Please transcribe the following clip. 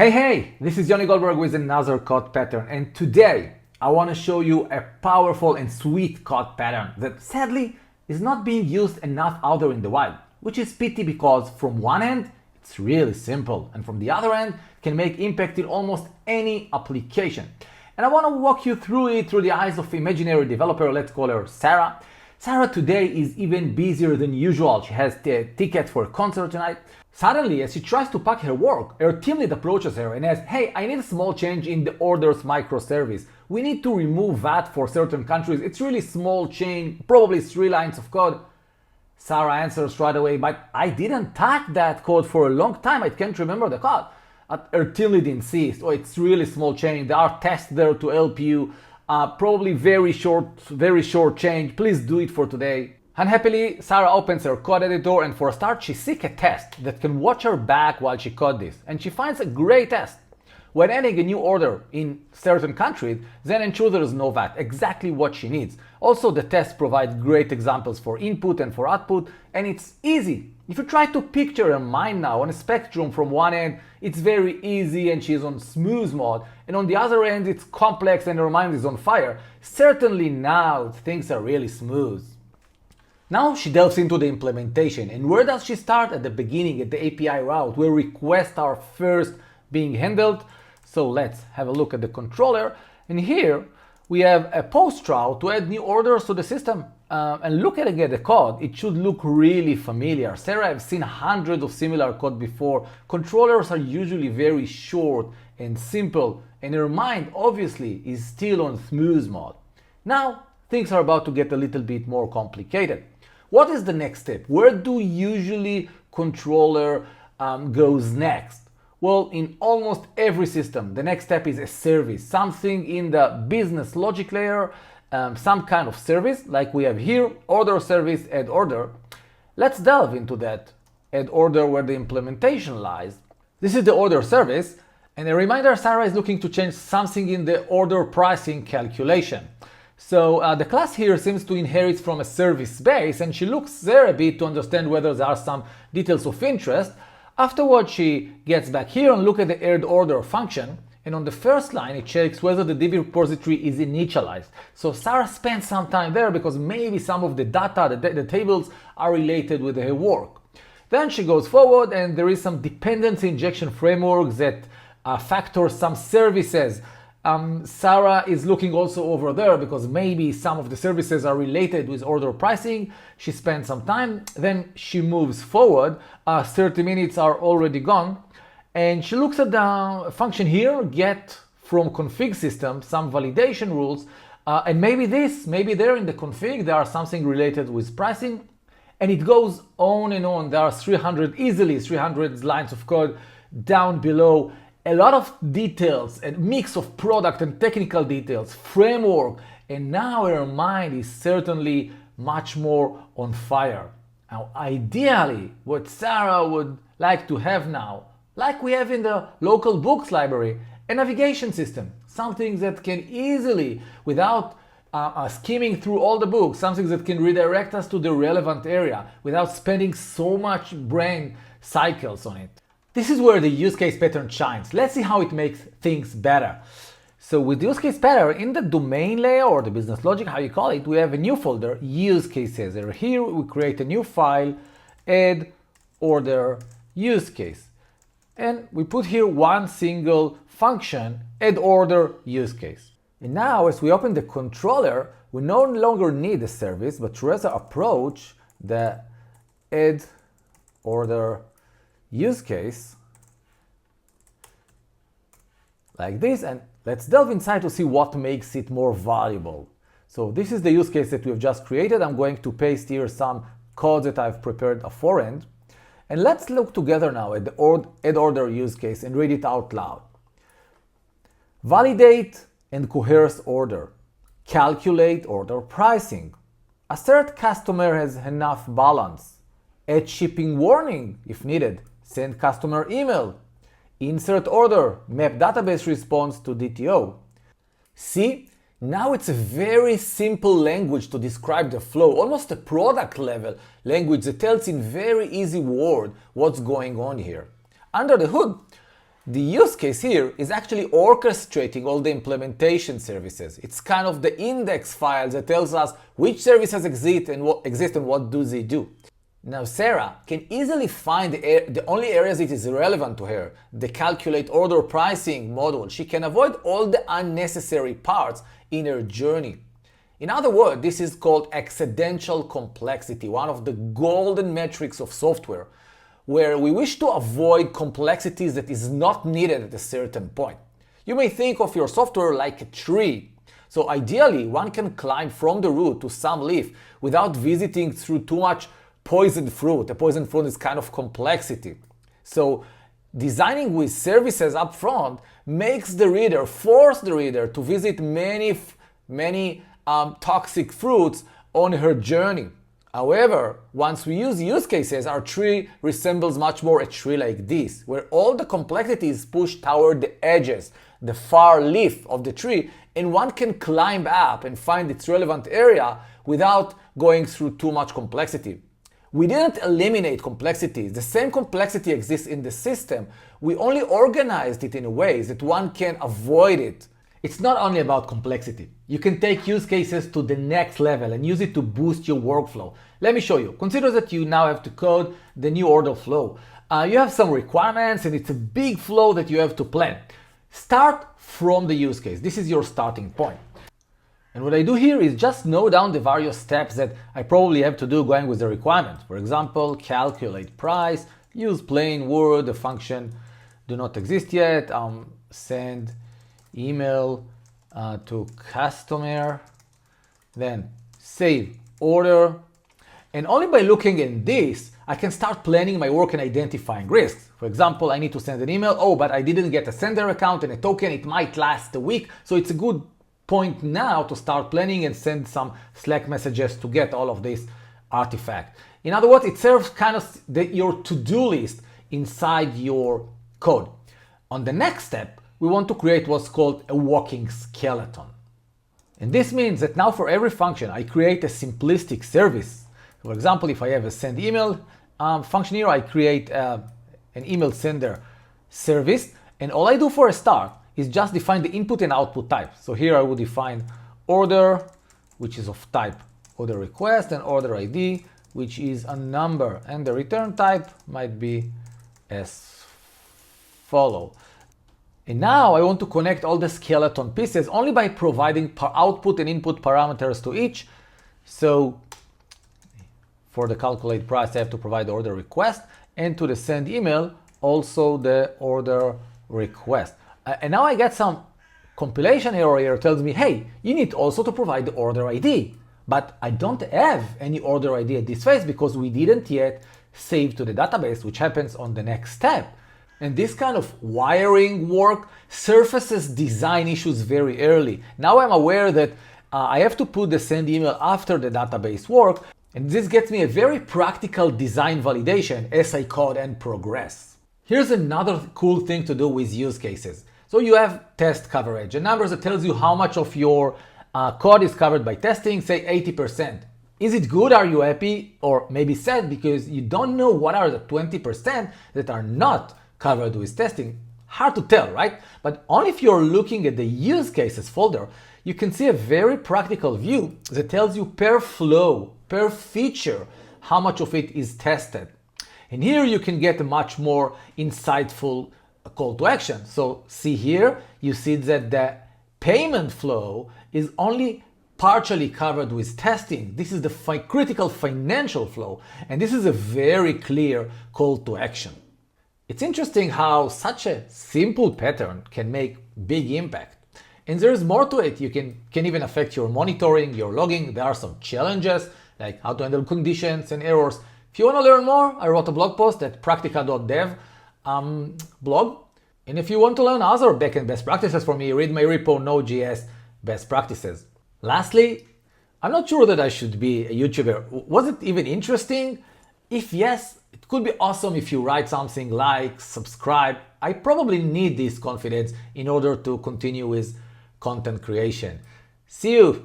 Hey, this is Yoni Goldberg with another code pattern, and today I want to show you a powerful and sweet code pattern that sadly is not being used enough out there in the wild, which is pity because from one end it's really simple and from the other end can make impact in almost any application. And I want to walk you through it through the eyes of imaginary developer, let's call her Sarah. Sarah today is even busier than usual. She has the ticket for a concert tonight. Suddenly, as she tries to pack her work, her team lead approaches her and asks, hey, I need a small change in the orders microservice. We need to remove VAT for certain countries. It's really small change, probably 3 lines of code. Sarah answers right away, but I didn't type that code for a long time. I can't remember the code. Her team lead insists, oh, it's really small change. There are tests there to help you. Probably very short change. Please do it for today. Unhappily, Sarah opens her code editor and for a start she seeks a test that can watch her back while she code this. And she finds a great test. When adding a new order in certain countries, then ensure there is no VAT, exactly what she needs. Also, the test provides great examples for input and for output, and it's easy. If you try to picture her mind now on a spectrum, from one end it's very easy and she's on smooth mode, and on the other end it's complex and her mind is on fire. Certainly now things are really smooth. Now she delves into the implementation, and where does she start? At the beginning, at the API route, where requests are first being handled. So let's have a look at the controller, and here we have a post route to add new orders to the system. And looking at the code, it should look really familiar. Sarah, I've seen hundreds of similar code before. Controllers are usually very short and simple, and her mind obviously is still on smooth mode. Now things are about to get a little bit more complicated. What is the next step? Where do usually controller goes next? Well, in almost every system, the next step is a service, something in the business logic layer, some kind of service like we have here, order service, add order. Let's delve into that add order where the implementation lies. This is the order service, and a reminder, Sarah is looking to change something in the order pricing calculation. So the class here seems to inherit from a service base, and she looks there a bit to understand whether there are some details of interest. Afterwards, she gets back here and look at the add order function, and on the first line it checks whether the DB repository is initialized. So Sarah spends some time there because maybe some of the data, the tables are related with her work. Then she goes forward and there is some dependency injection frameworks that factor some services. Sarah is looking also over there because maybe some of the services are related with order pricing. She spends some time, then she moves forward. 30 minutes are already gone, and she looks at the function here, get from config system, some validation rules, and maybe there in the config there are something related with pricing, and it goes on and on. There are 300 lines of code down below. A lot of details, a mix of product and technical details, framework, and now her mind is certainly much more on fire. Now, ideally, what Sarah would like to have now, like we have in the local books library, a navigation system, something that can easily, without skimming through all the books, something that can redirect us to the relevant area without spending so much brain cycles on it. This is where the use case pattern shines. Let's see how it makes things better. So with the use case pattern, in the domain layer or the business logic, how you call it, we have a new folder, use cases. And here we create a new file, add order use case. And we put here one single function, add order use case. And now as we open the controller, we no longer need a service, but rather approach the add order use case like this, and let's delve inside to see what makes it more valuable. So this is the use case that we've just created. I'm going to paste here some code that I've prepared beforehand, and let's look together now at the add order use case and read it out loud. Validate and coerce order, calculate order pricing, assert customer has enough balance, add shipping warning if needed, send customer email, insert order, map database response to DTO. See, now it's a very simple language to describe the flow, almost a product level language that tells in very easy words what's going on here. Under the hood, The use case here is actually orchestrating all the implementation services. It's kind of the index file that tells us which services exist and what do they do. Now Sarah can easily find the only areas it is relevant to her, the calculate order pricing module. She can avoid all the unnecessary parts in her journey. In other words, this is called accidental complexity, one of the golden metrics of software, where we wish to avoid complexities that is not needed at a certain point. You may think of your software like a tree. So ideally, one can climb from the root to some leaf without visiting through too much poisoned fruit. A poisoned fruit is kind of complexity. So designing with services up front makes force the reader to visit many toxic fruits on her journey. However, once we use cases, our tree resembles much more a tree like this, where all the complexity is pushed toward the edges, the far leaf of the tree, and one can climb up and find its relevant area without going through too much complexity. We didn't eliminate complexity. The same complexity exists in the system. We only organized it in a way that one can avoid it. It's not only about complexity. You can take use cases to the next level and use it to boost your workflow. Let me show you. Consider that you now have to code the new order flow. You have some requirements and it's a big flow that you have to plan. Start from the use case. This is your starting point. And what I do here is just note down the various steps that I probably have to do going with the requirement. For example, calculate price, use plain word, the function do not exist yet, send email to customer, then save order. And only by looking at this, I can start planning my work and identifying risks. For example, I need to send an email, but I didn't get a sender account and a token, it might last a week, so it's a good point now to start planning and send some Slack messages to get all of this artifact. In other words, it serves kind of your to-do list inside your code. On the next step, we want to create what's called a walking skeleton. And this means that now for every function, I create a simplistic service. For example, if I have a send email function here, I create an email sender service. And all I do for a start is just define the input and output type. So here I would define order, which is of type order request, and order ID, which is a number. And the return type might be as follow. And now I want to connect all the skeleton pieces only by providing output and input parameters to each. So for the calculate price, I have to provide the order request, and to the send email, also the order request. And now I get some compilation error here tells me, hey, you need also to provide the order ID. But I don't have any order ID at this phase because we didn't yet save to the database, which happens on the next step. And this kind of wiring work surfaces design issues very early. Now I'm aware that I have to put the send email after the database work, and this gets me a very practical design validation as I code and progress. Here's another cool thing to do with use cases. So you have test coverage, a number that tells you how much of your code is covered by testing, say 80%. Is it good? Are you happy? Or maybe sad because you don't know what are the 20% that are not covered with testing. Hard to tell, right? But only if you're looking at the use cases folder, you can see a very practical view that tells you per flow, per feature, how much of it is tested. And here you can get a much more insightful call to action. So see here, you see that the payment flow is only partially covered with testing. This is the critical financial flow, and this is a very clear call to action. It's interesting how such a simple pattern can make big impact. And there's more to it. You can even affect your monitoring, your logging. There are some challenges, like how to handle conditions and errors. If you want to learn more, I wrote a blog post at practica.dev blog. And if you want to learn other backend best practices from me, read my repo Node.js best practices. Lastly, I'm not sure that I should be a YouTuber. Was it even interesting? If yes, it could be awesome if you write something like, subscribe. I probably need this confidence in order to continue with content creation. See you!